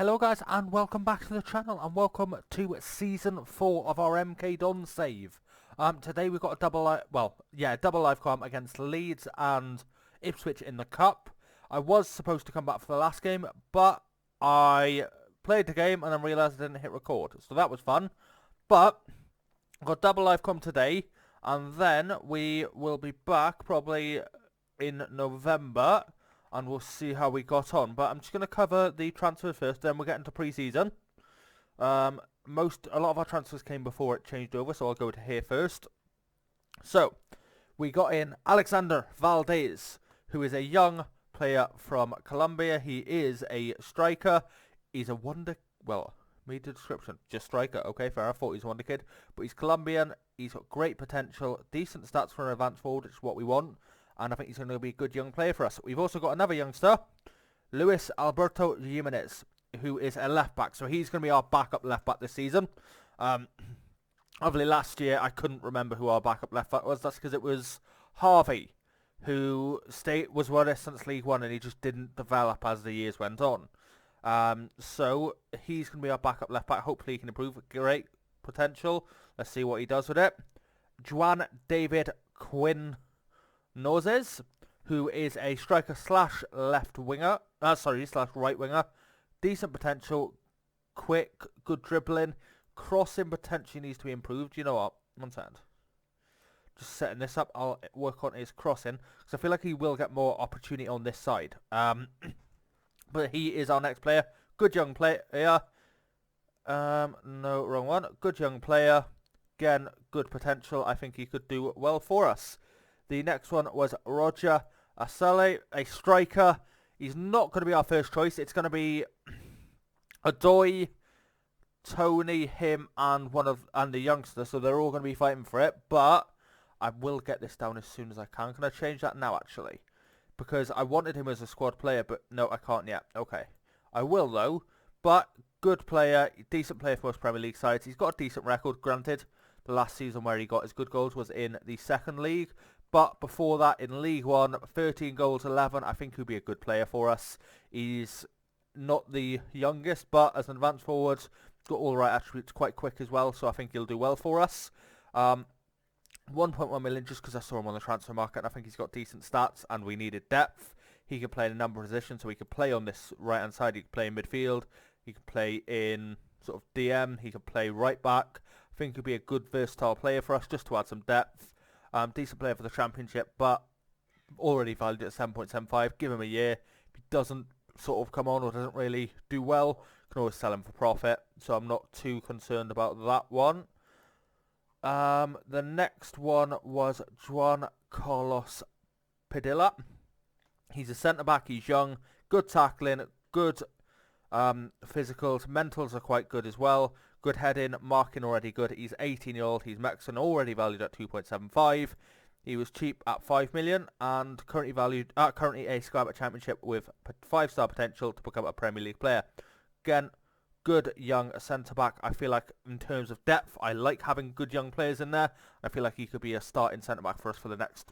Hello guys and welcome back to the channel and welcome to Season 4 of our MK Don save. Today we've got a double live comp against Leeds and Ipswich in the Cup. I was supposed to come back for the last game, but I played the game and then realised I didn't hit record. So that was fun. But I've got double live comp today and then we will be back probably in November. And we'll see how we got on. But I'm just going to cover the transfers first, then we'll get into pre-season. A lot of our transfers came before it changed over, so I'll go to here first. So, we got in Alexander Valdez, who is a young player from Colombia. He is a striker. He's a wonder... Well, read the description. Just striker. Okay, fair. I thought he was a wonder kid. But he's Colombian. He's got great potential. Decent stats for an advanced forward, which is what we want. And I think he's going to be a good young player for us. We've also got another youngster, Alberto Jimenez, who is a left back. So he's going to be our backup left back this season. Obviously last year I couldn't remember who our backup left back was. That's because it was Harvey, who was with us since League One and he just didn't develop as the years went on. So he's going to be our backup left back. Hopefully he can improve. Great potential. Let's see what he does with it. Juan David Quinn Noses, who is a striker slash left winger, slash right winger. Decent potential, quick, good dribbling. Crossing potentially needs to be improved. You know what? One second. Just setting this up. I'll work on his crossing because I feel like he will get more opportunity on this side. But he is our next player. Good young player. No, wrong one. Good young player. Again, good potential. I think he could do well for us. The next one was Roger Acelle, a striker. He's not going to be our first choice. It's going to be Adoy, Tony, him, and the youngster. So they're all going to be fighting for it. But I will get this down as soon as I can. Can I change that now, actually? Because I wanted him as a squad player, but no, I can't yet. Okay. I will, though. But good player, decent player for most Premier League sides. He's got a decent record, granted. The last season where he got his good goals was in the second league. But before that, in League One, 13 goals, 11, I think he'll be a good player for us. He's not the youngest, but as an advanced forward, he's got all the right attributes, quite quick as well, so I think he'll do well for us. 1.1 million just because I saw him on the transfer market, and I think he's got decent stats, and we needed depth. He can play in a number of positions, so he can play on this right-hand side. He can play in midfield. He can play in sort of DM. He can play right back. I think he'll be a good, versatile player for us, just to add some depth. Decent player for the Championship, but already valued at 7.75. Give him a year. If he doesn't sort of come on or doesn't really do well, can always sell him for profit. So I'm not too concerned about that one. The next one was Juan Carlos Padilla. He's a centre-back. He's young. Good tackling. Good physicals. Mentals are quite good as well. Good heading, marking already good. He's 18-year-old. He's Mexican, already valued at 2.75. He was cheap at 5 million and currently a Sky Championship with 5-star potential to become a Premier League player. Again, good young centre-back. I feel like in terms of depth, I like having good young players in there. I feel like he could be a starting centre-back for us for the next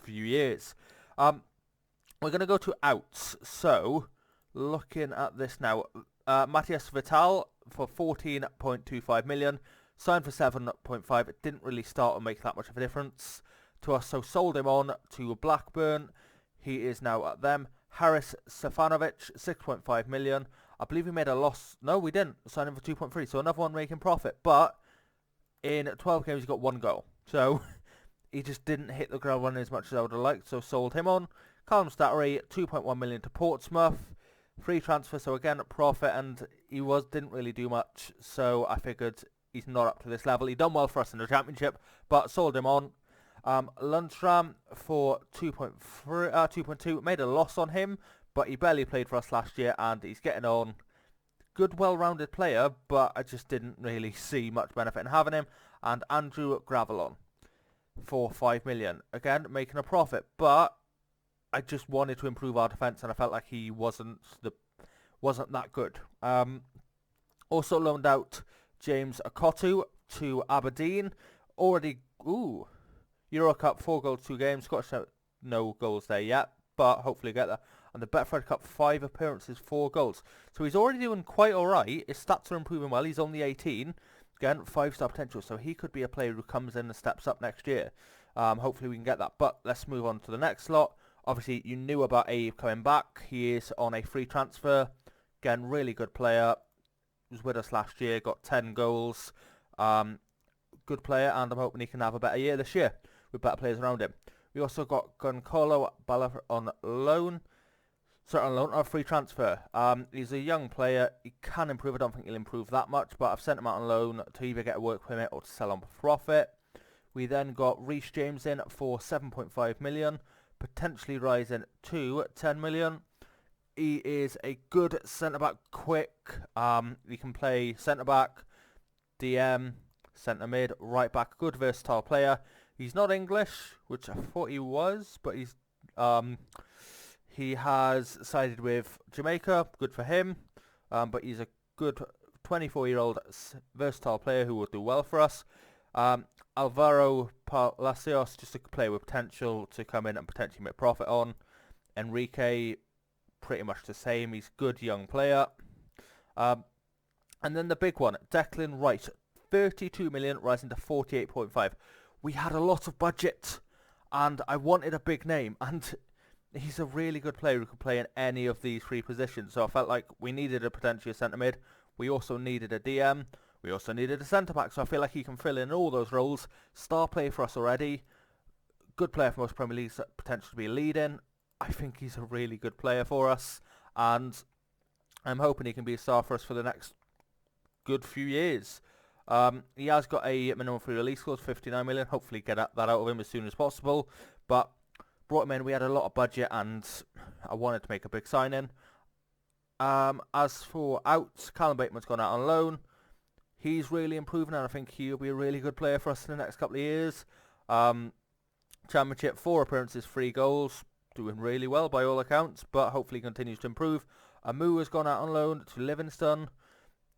few years. We're going to go to outs. So, looking at this now, Matthias Vital for 14.25 million, signed for 7.5. It didn't really start and make that much of a difference to us, so sold him on to Blackburn. He is now at them. Haris Stefanovic, 6.5 million. I believe we made a loss. No, we didn't. Signed him for 2.3, so another one making profit. But in 12 games, he got 1 goal. So he just didn't hit the ground running as much as I would have liked, so sold him on. Callum Stuttery, 2.1 million to Portsmouth. Free transfer, so again, profit, and he didn't really do much, so I figured he's not up to this level. He done well for us in the Championship, but sold him on. Lundstram for 2.2, made a loss on him, but he barely played for us last year, and he's getting on. Good, well-rounded player, but I just didn't really see much benefit in having him. And Andrew Gravelon for 5 million. Again, making a profit, but I just wanted to improve our defence, and I felt like he wasn't that good. Also loaned out James Akotu to Aberdeen. Already, Euro Cup, 4 goals, 2 games. Scottish, no goals there yet, but hopefully get there. And the Betfred Cup, 5 appearances, 4 goals. So he's already doing quite alright. His stats are improving well. He's only 18. Again, 5-star potential. So he could be a player who comes in and steps up next year. Hopefully we can get that. But let's move on to the next slot. Obviously, you knew about Abe coming back. He is on a free transfer. Again, really good player. He was with us last year. Got 10 goals. Good player. And I'm hoping he can have a better year this year with better players around him. We also got Giancarlo Balla on loan. On loan or a free transfer. He's a young player. He can improve. I don't think he'll improve that much, but I've sent him out on loan to either get a work permit or to sell on profit. We then got Reese James in for 7.5 million, potentially rising to 10 million. He is a good centre-back, quick. He can play centre-back, DM, centre-mid, right-back, good versatile player. He's not English, which I thought he was, but he's... He has sided with Jamaica, good for him, but he's a good 24-year-old versatile player who will do well for us. Alvaro Palacios, just a player with potential to come in and potentially make profit on. Enrique, pretty much the same, he's a good young player. And then the big one, Declan Wright, 32 million, rising to 48.5. We had a lot of budget, and I wanted a big name, and... He's a really good player who can play in any of these 3 positions. So I felt like we needed a potentially centre mid. We also needed a DM. We also needed a centre back. So I feel like he can fill in all those roles. Star player for us already. Good player for most Premier Leagues, potential to be leading. I think he's a really good player for us. And I'm hoping he can be a star for us for the next good few years. He has got a minimum free release clause, 59 million. Hopefully get that out of him as soon as possible. But... brought him in, we had a lot of budget and I wanted to make a big signing. As for outs, Callum Bateman's gone out on loan. He's really improving and I think he'll be a really good player for us in the next couple of years. Championship, 4 appearances, 3 goals. Doing really well by all accounts, but hopefully continues to improve. Amu has gone out on loan to Livingston.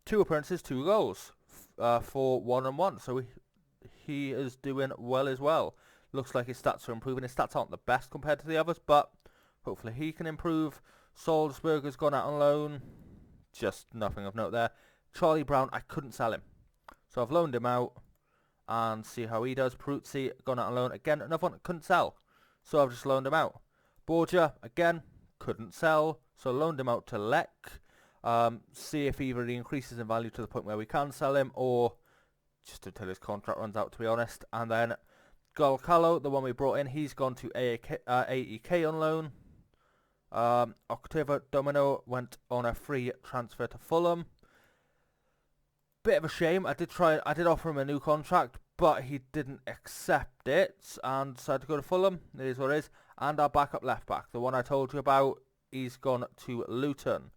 2 appearances, 2 goals for 1 and 1. So he is doing well as well. Looks like his stats are improving. His stats aren't the best compared to the others, but hopefully he can improve. Salzburger's gone out on loan. Just nothing of note there. Charlie Brown, I couldn't sell him. So I've loaned him out and see how he does. Peruzzi, gone out on loan. Again, another one, couldn't sell. So I've just loaned him out. Borgia, again, couldn't sell. So loaned him out to Lek. See if either he increases in value to the point where we can sell him or just until his contract runs out, to be honest. And then... Giancarlo, the one we brought in, he's gone to AEK on loan. Octavio Domino went on a free transfer to Fulham. Bit of a shame. I did offer him a new contract, but he didn't accept it and decided to go to Fulham. It is what it is. And our backup left back, the one I told you about, he's gone to Luton.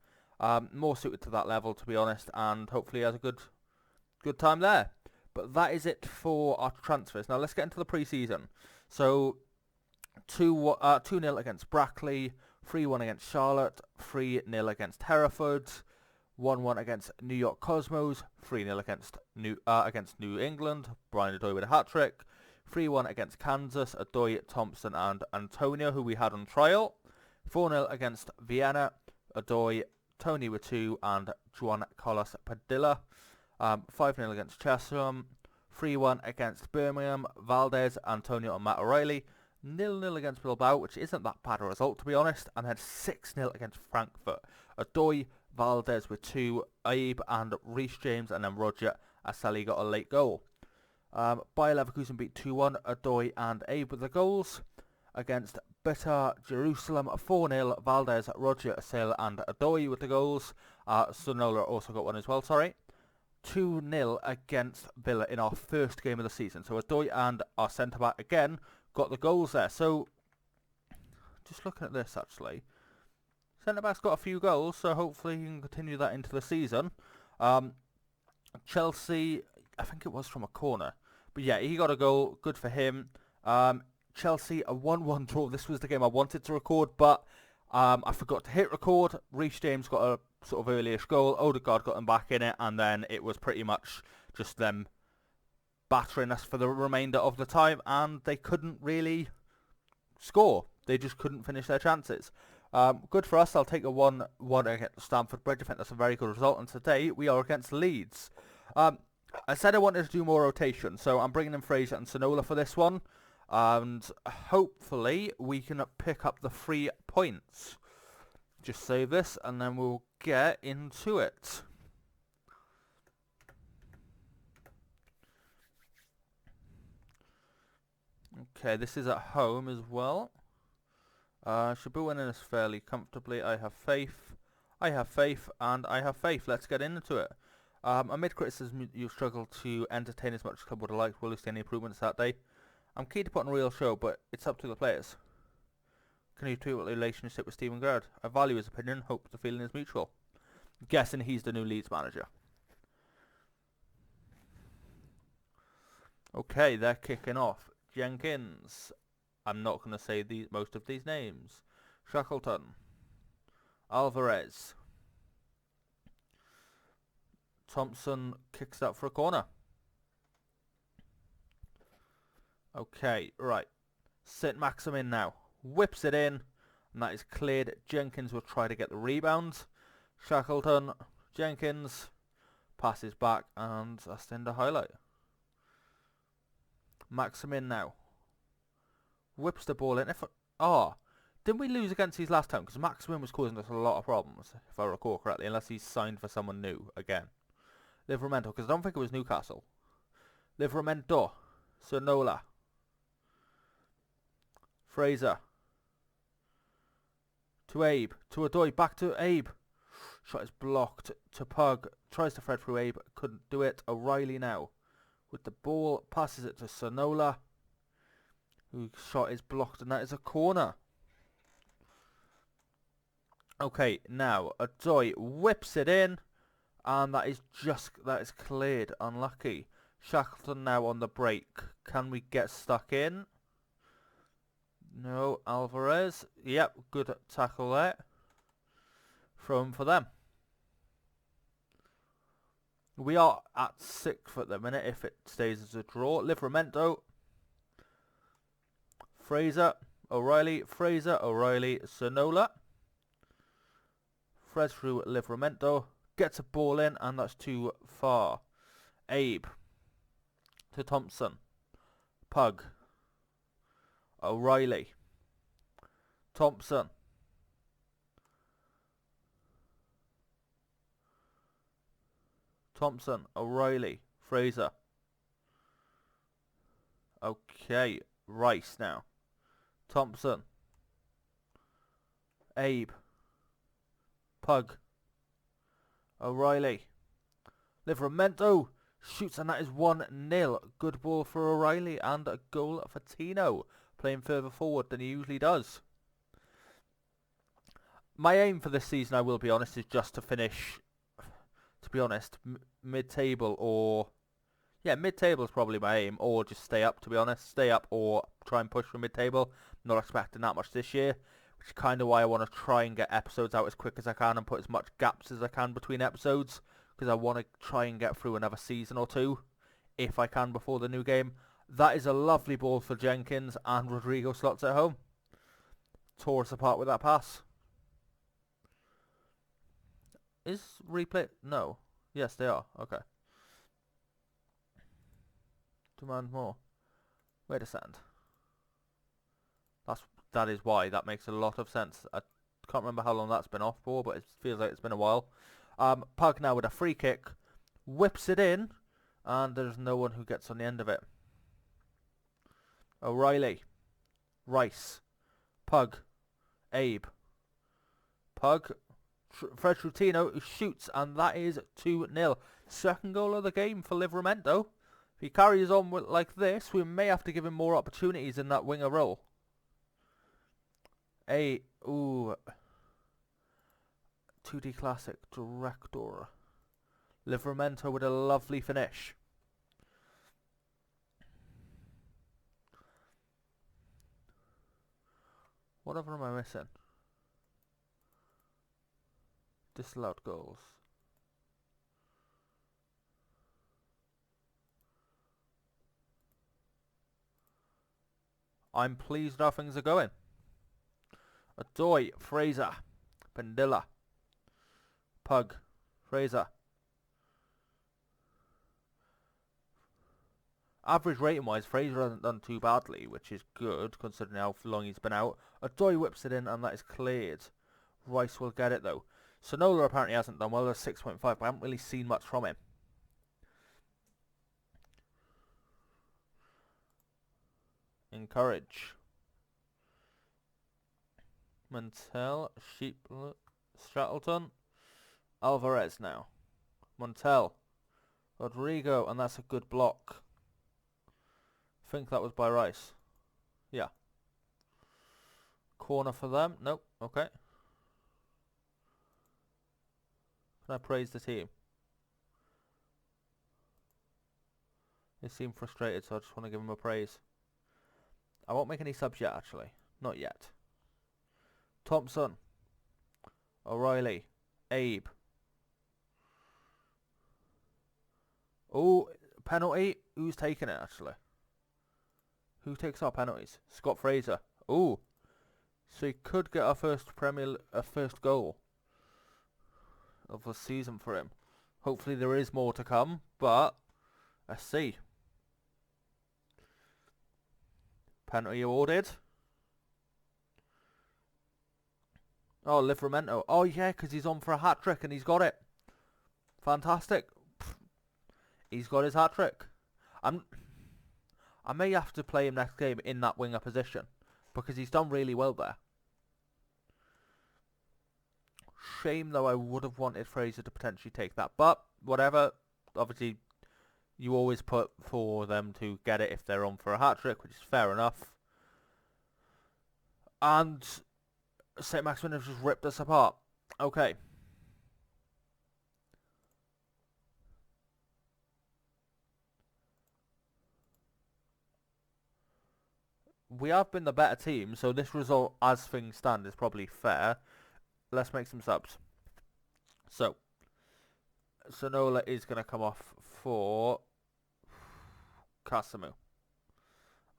More suited to that level, to be honest, and hopefully he has a good time there. But that is it for our transfers. Now let's get into the pre-season. So 2-0 against Brackley, 3-1 against Charlotte, 3-0 against Hereford, 1-1 against New York Cosmos, 3-0 against New England, Brian Adoy with a hat-trick, 3-1 against Kansas, Adoy, Thompson and Antonio, who we had on trial, 4-0 against Vienna, Adoy, Tony with 2 and Juan Carlos Padilla. 5-0 against Chesham, 3-1 against Birmingham, Valdez, Antonio and Matt O'Reilly, 0-0 against Bilbao, which isn't that bad a result to be honest, and then 6-0 against Frankfurt. Adoy, Valdez with 2, Abe and Reese James, and then Roger Acelle got a late goal. Bayer Leverkusen beat 2-1, Adoy and Abe with the goals. Against Beta Jerusalem, 4-0, Valdez, Roger Acelle and Adoy with the goals. Sonola also got one as well, sorry. 2-0 against Villa in our first game of the season. So Adoy and our centre-back again got the goals there. So, just looking at this actually, centre-back's got a few goals, so hopefully he can continue that into the season. Chelsea, I think it was from a corner. But yeah, he got a goal, good for him. Chelsea, a 1-1 draw. This was the game I wanted to record, but I forgot to hit record. Reese James got a sort of early-ish goal. Odegaard got them back in it, and then it was pretty much just them battering us for the remainder of the time, and they couldn't really score. They just couldn't finish their chances. Good for us. I'll take a 1-1 against Stamford Bridge. I think that's a very good result. And today we are against Leeds. I said I wanted to do more rotation, so I'm bringing in Fraser and Sonola for this one. And hopefully we can pick up the 3 points. Just save this and then we'll get into it. Okay, this is at home as well. Should be winning this fairly comfortably. I have faith. I have faith, and I have faith. Let's get into it. Amid criticism, you've struggled to entertain as much as the club would have liked. Will you see any improvements that day? I'm keen to put on a real show, but it's up to the players. Can you tweet about the relationship with Steven Gerrard? I value his opinion. Hope the feeling is mutual. I'm guessing he's the new Leeds manager. Okay, they're kicking off. Jenkins. I'm not going to say most of these names. Shackleton. Alvarez. Thompson kicks out for a corner. Okay, right. St. Maximin now. Whips it in. And that is cleared. Jenkins will try to get the rebound. Shackleton. Jenkins. Passes back. And that's the end of highlight. Maximin now. Whips the ball in. Didn't we lose against these last time? Because Maximin was causing us a lot of problems, if I recall correctly, unless he's signed for someone new again. Livramento, because I don't think it was Newcastle. Livramento. Sonola. Fraser. To Abe. To Adoy. Back to Abe. Shot is blocked. To Pug. Tries to thread through Abe. Couldn't do it. O'Reilly now. With the ball. Passes it to Sonola. Whose shot is blocked, and that is a corner. Okay, now Adoy whips it in, and that is cleared. Unlucky. Shackleton now on the break. Can we get stuck in? No. Alvarez. Yep, good tackle there. Throw him for them. We are at 6th at the minute if it stays as a draw. Livramento. Fraser, O'Reilly, Sonola. Threads through Livramento. Gets a ball in, and that's too far. Abe. To Thompson. Pug. O'Reilly. Thompson. O'Reilly. Fraser. Okay, Rice now. Thompson. Abe. Pug. O'Reilly. Livramento shoots, and that is 1-0. Good ball for O'Reilly and a goal for Tino, playing further forward than he usually does. My aim for this season, I will be honest, is just to finish, to be honest, mid-table or... Yeah, mid-table is probably my aim, or just stay up, to be honest. Stay up or try and push for mid-table. Not expecting that much this year, which is kind of why I want to try and get episodes out as quick as I can and put as much gaps as I can between episodes, because I want to try and get through another season or two, if I can, before the new game. That is a lovely ball for Jenkins, and Rodrigo slots at home. Tore us apart with that pass. Is replay... No. Yes, they are. Okay. Demand more. Wait a second. That is why. That makes a lot of sense. I can't remember how long that's been off for, but it feels like it's been a while. Pug now with a free kick. Whips it in. And there's no one who gets on the end of it. O'Reilly. Rice. Pug. Abe. Pug. Fred Trutino who shoots, and that is 2-0. Second goal of the game for Livramento. If he carries on like this, we may have to give him more opportunities in that winger role. 2D Classic Director. Livramento with a lovely finish. Whatever am I missing? Disallowed goals. I'm pleased how things are going. Adoy, Fraser, Pendilla, Pug, Fraser. Average rating-wise, Fraser hasn't done too badly, which is good, considering how long he's been out. Adoy whips it in, and that is cleared. Rice will get it, though. Sonola apparently hasn't done well. There's 6.5, but I haven't really seen much from him. Encourage. Montel, Sheep, Strattleton, Alvarez now. Montel, Rodrigo, and that's a good block. I think that was by Rice. Yeah. Corner for them. Nope. Okay. Can I praise the team? They seem frustrated, so I just want to give them a praise. I won't make any subs yet, actually. Not yet. Thompson. O'Reilly. Abe. Oh, penalty. Who's taking it, actually? Who takes our penalties? Scott Fraser. Oh, so he could get our first first goal of the season for him. Hopefully there is more to come, but let's see. Penalty awarded. Oh, Livramento. Oh yeah, because he's on for a hat trick and he's got it. Fantastic. He's got his hat trick. I may have to play him next game in that winger position because he's done really well there. Shame though, I would have wanted Fraser to potentially take that, but whatever. Obviously, you always put for them to get it if they're on for a hat trick, which is fair enough. And St. Maximin has just ripped us apart. Okay. We have been the better team, so this result, as things stand, is probably fair. Let's make some subs. So, Sonola is going to come off for Casamu.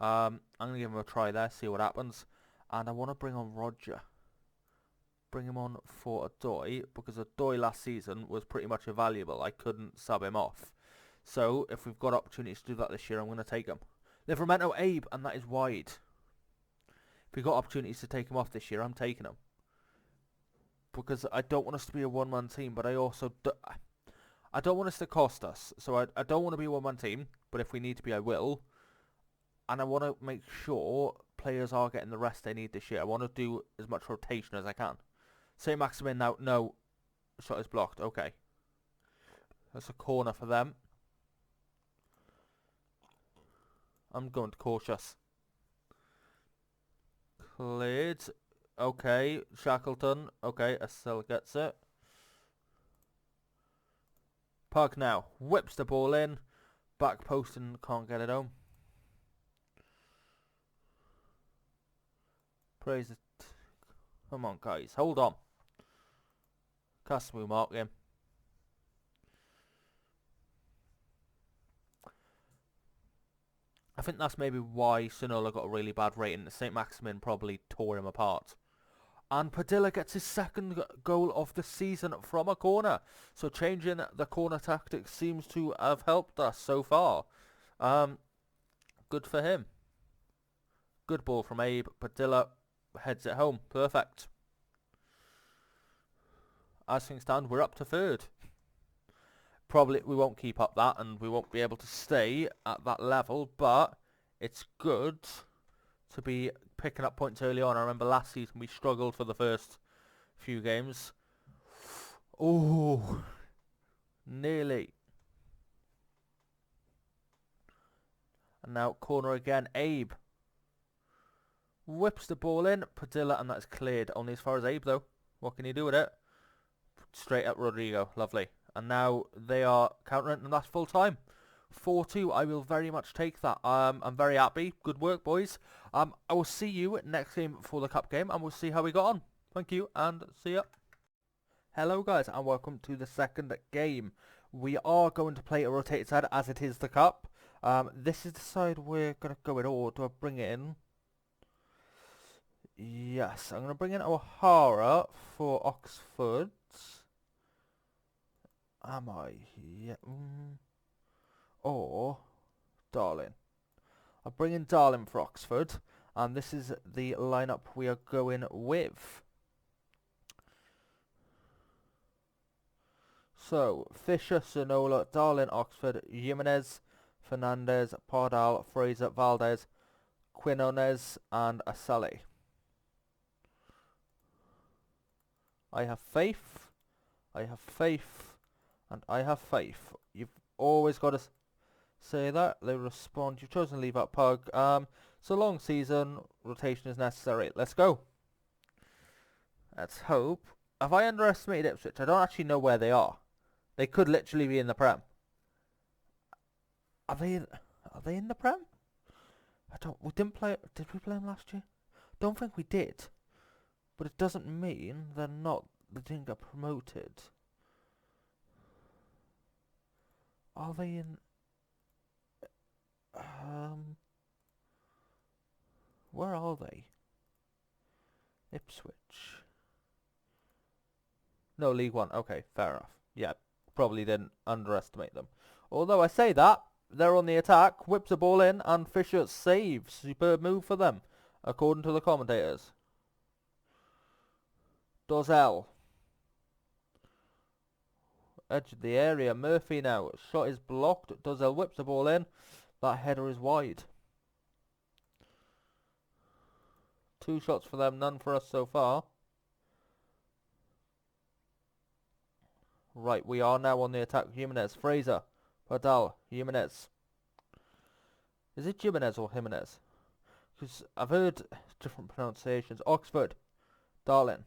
I'm going to give him a try there, see what happens. And I want to bring on Roger. Bring him on for Adoy, because Adoy last season was pretty much invaluable. I couldn't sub him off. So, if we've got opportunities to do that this year, I'm going to take him. Livramento Abe, and that is wide. If we've got opportunities to take him off this year, I'm taking him. Because I don't want us to be a one-man team, but I also I don't want us to cost us. So I don't want to be a one-man team, but if we need to be, I will. And I want to make sure players are getting the rest they need this year. I want to do as much rotation as I can. St. Maximin now, no. Shot is blocked, okay. That's a corner for them. I'm going to cautious. Cleared. Okay, Shackleton. Okay, Acelle gets it. Pug now. Whips the ball in. Back post and can't get it home. Praise it. Come on, guys. Hold on. Casamu mark him. I think that's maybe why Sonola got a really bad rating. St. Maximin probably tore him apart. And Padilla gets his second goal of the season from a corner. So changing the corner tactics seems to have helped us so far. Good for him. Good ball from Abe. Padilla heads it home. Perfect. As things stand, we're up to third. Probably we won't keep up that and we won't be able to stay at that level, but it's good to be picking up points early on. I remember last season we struggled for the first few games. Oh, nearly. And now corner again, Abe. Whips the ball in, Padilla, and that's cleared. Only as far as Abe though. What can you do with it? Straight up Rodrigo, lovely. And now they are countering, and that's full time. 4-2, I will very much take that. I'm very happy. Good work, boys. I will see you next game for the cup game, and we'll see how we got on. Thank you, and see ya. Hello, guys, and welcome to the second game. We are going to play a rotated side, as it is the cup. This is the side we're going to go in, or do I bring it in? Yes, I'm going to bring in O'Hara for Oxford. Am I? Yeah. Or Darling. I'll bring in Darling for Oxford. And this is the lineup we are going with. So, Fisher, Sonola, Darling, Oxford, Jimenez, Fernandez, Pardal, Fraser, Valdez, Quinones, and Acelle. I have faith, I have faith, and I have faith. You've always got to say that. They respond. You've chosen to leave out Pug. So long season, rotation is necessary. Let's go. Let's hope. Have I underestimated Ipswich? I don't actually know where they are. They could literally be in the Prem. Are they in the Prem? We didn't play. Did we play them last year? Don't think we did. But it doesn't mean they're not. They didn't get promoted. Are they in? Where are they? Ipswich. No, League One. Okay, fair enough. Yeah, probably didn't underestimate them. Although I say that, they're on the attack, whips the ball in, and Fisher saves. Superb move for them, according to the commentators. Acelle. Edge of the area. Murphy now. Shot is blocked. Acelle whips the ball in. That header is wide. 2 shots for them, none for us so far. Right, we are now on the attack. Jimenez, Fraser, Pardal, Jimenez. Is it Jimenez or Jimenez? Because I've heard different pronunciations. Oxford, Darling.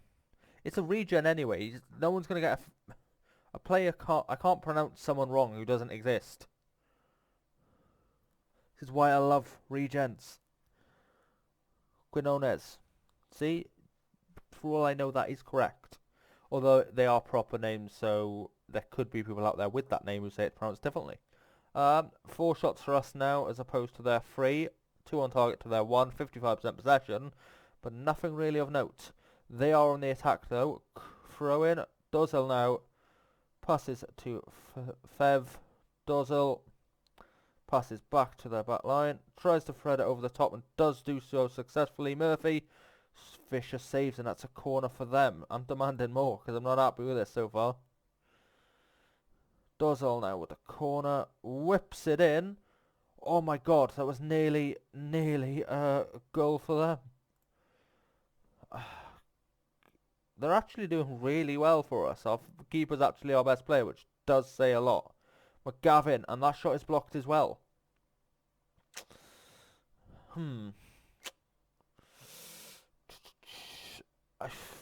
It's a regen anyway. No one's going to get a player. I can't pronounce someone wrong who doesn't exist. This is why I love regens. Quinones. See? For all I know, that is correct. Although they are proper names, so there could be people out there with that name who say it's pronounced differently. 4 shots for us now, as opposed to their 3. 2 on target to their 1. 55% possession, but nothing really of note. They are on the attack though. Throw in. Acelle now. Passes to Fev. Acelle passes back to their back line. Tries to thread it over the top and does do so successfully. Murphy. Fisher saves, and that's a corner for them. I'm demanding more because I'm not happy with this so far. Acelle now with the corner. Whips it in. Oh my god, that was nearly a goal for them. They're actually doing really well for us. Our keeper's actually our best player, which does say a lot. McGavin, and that shot is blocked as well. I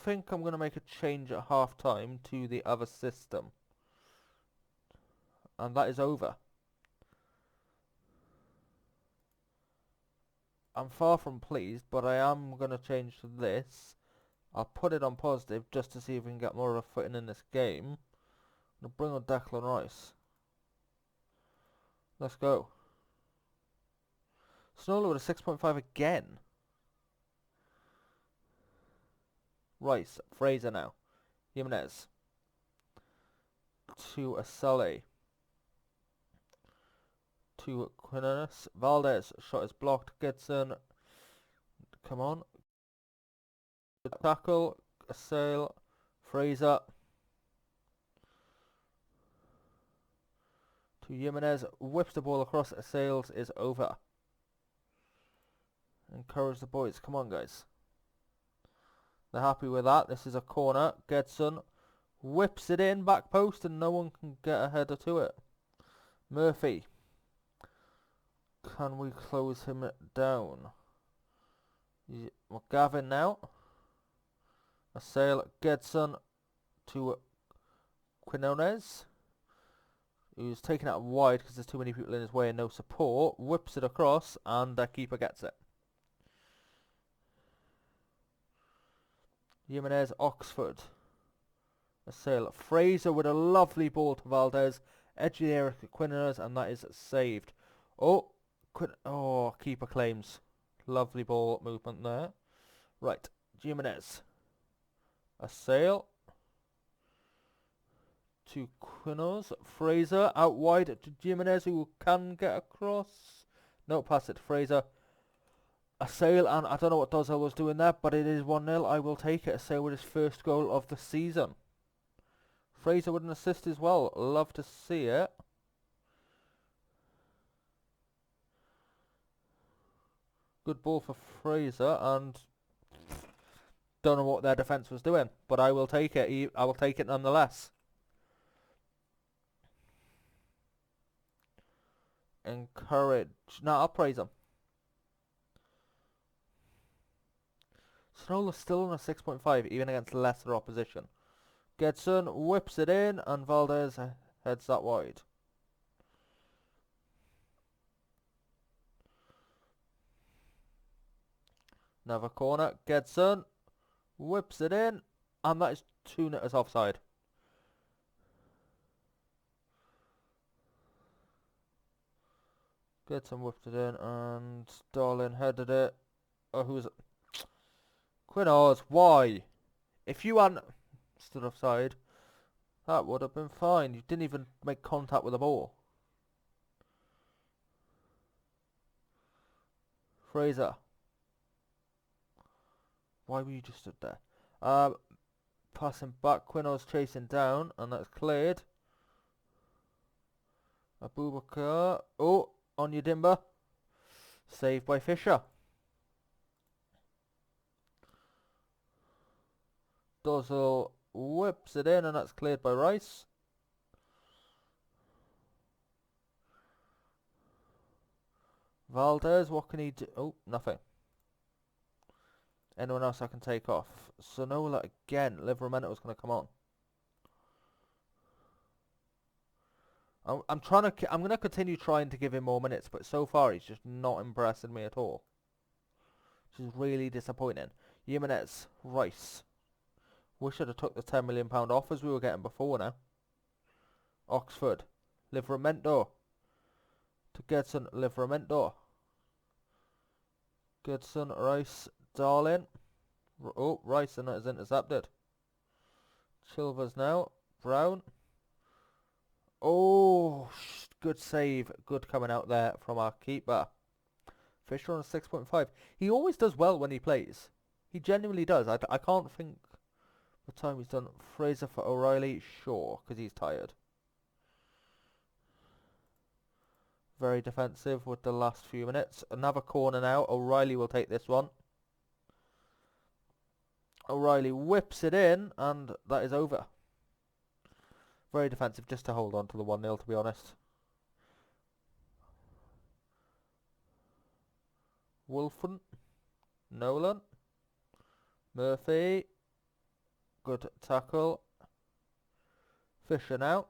think I'm going to make a change at half time to the other system. And that is over. I'm far from pleased, but I am going to change to this. I'll put it on positive just to see if we can get more of a footing in this game. I'm going to bring on Declan Wright. Let's go. Sonola with a 6.5 again. Rice, Fraser now. Jimenez. To Acelle. To Quinones. Valdez. Shot is blocked. Gibson. Come on. Good tackle. Acelle. Fraser. To Jimenez. Whips the ball across. Acelle is over. Encourage the boys. Come on, guys. They're happy with that. This is a corner. Gedson whips it in, back post, and no one can get a header to it. Murphy. Can we close him down? McGavin now. Acelle, Gedson to Quinones, who's taken out wide because there's too many people in his way and no support. Whips it across, and the keeper gets it. Jimenez, Oxford. Acelle. Fraser with a lovely ball to Valdez. Edge of the area to Quinones, and that is saved. Oh, keeper claims. Lovely ball movement there. Right, Jimenez. Acelle. To Quinos. Fraser out wide to Jimenez, who can get across. No, pass it to Fraser. Acelle, and I don't know what Dozel was doing there, but it is 1-0. I will take it. Acelle with his first goal of the season. Fraser with an assist as well. Love to see it. Good ball for Fraser, and don't know what their defence was doing, but I will take it. I will take it nonetheless. Encourage. No, I'll praise him. Snola's still on a 6.5, even against lesser opposition. Gedson whips it in, and Valdez heads that wide. Another corner. Gedson whips it in, and that is 2 meters offside. Gedson whipped it in, and Darlin headed it. Oh, who was it? Quinos, why? If you hadn't stood offside, that would have been fine. You didn't even make contact with the ball. Fraser. Why were you just stood there? Passing back, Quinos chasing down, and that's cleared. Abubakar. Oh, on your Dimber. Saved by Fisher. Dozel whips it in, and that's cleared by Rice. Valdez, what can he do? Oh, nothing. Anyone else I can take off? Sonola again. Livramento was going to come on. I'm going to continue trying to give him more minutes, but so far he's just not impressing me at all. Which is really disappointing. Jimenez, Rice. Wish I'd have took the £10 million offers we were getting before now. Oxford. Livramento. To Gedson. Livramento. Gedson. Rice. Darlin. Oh, Rice and that is intercepted. Chilvers now. Brown. Oh, good save. Good coming out there from our keeper. Fisher on a 6.5. He always does well when he plays. He genuinely does. I can't think the time he's done. Fraser for O'Reilly. Sure, because he's tired. Very defensive with the last few minutes. Another corner now. O'Reilly will take this one. O'Reilly whips it in, and that is over. Very defensive just to hold on to the 1-0, to be honest. Wolfen. Nolan. Murphy. Good tackle. Fisher now.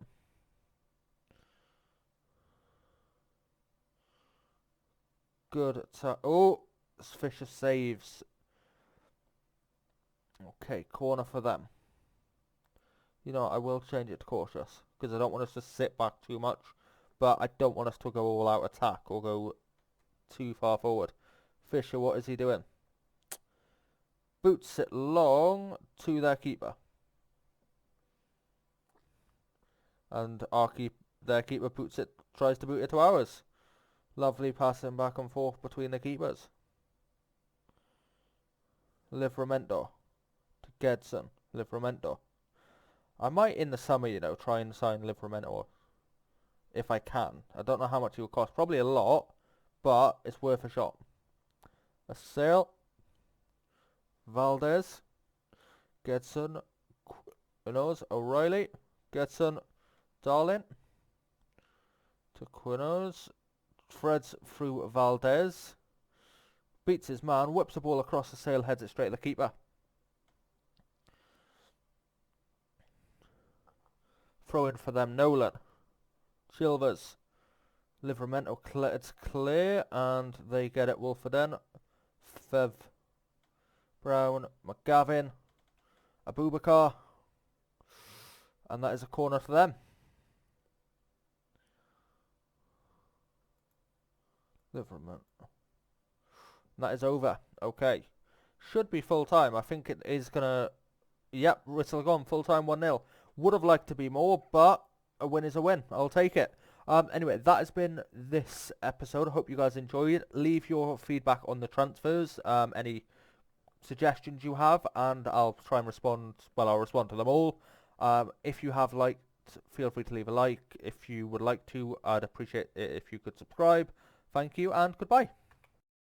Good tackle. Oh, Fisher saves. Okay, corner for them. You know, I will change it to cautious, because I don't want us to sit back too much, but I don't want us to go all out attack or go too far forward. Fisher, what is he doing? Boots it long to their keeper. And their keeper tries to boot it to ours. Lovely passing back and forth between the keepers. Livramento to Gedson. Livramento. I might in the summer, you know, try and sign Livramento if I can. I don't know how much it will cost. Probably a lot, but it's worth a shot. Acelle. Valdez. Gedson. Quinos. O'Reilly. Gedson. Darlin. To Quinos. Threads through Valdez. Beats his man. Whips the ball across the sail. Heads it straight to the keeper. Throw in for them. Nolan. Chilvers. Livramento. It's clear. And they get it. Wolfenden. Fev. Brown. McGavin. Abubakar. And that is a corner for them. Livramento. That is over. Okay. should be full-time. I think it is going to... Yep, Whistle gone, full-time 1-0. Would have liked to be more, but a win is a win. I'll take it. Anyway, that has been this episode. I hope you guys enjoyed it. Leave your feedback on the transfers, any suggestions you have, and I'll try and respond. Well, I'll respond to them all. If you have liked, feel free to leave a like. If you would like to, I'd appreciate it if you could subscribe. Thank you, and goodbye.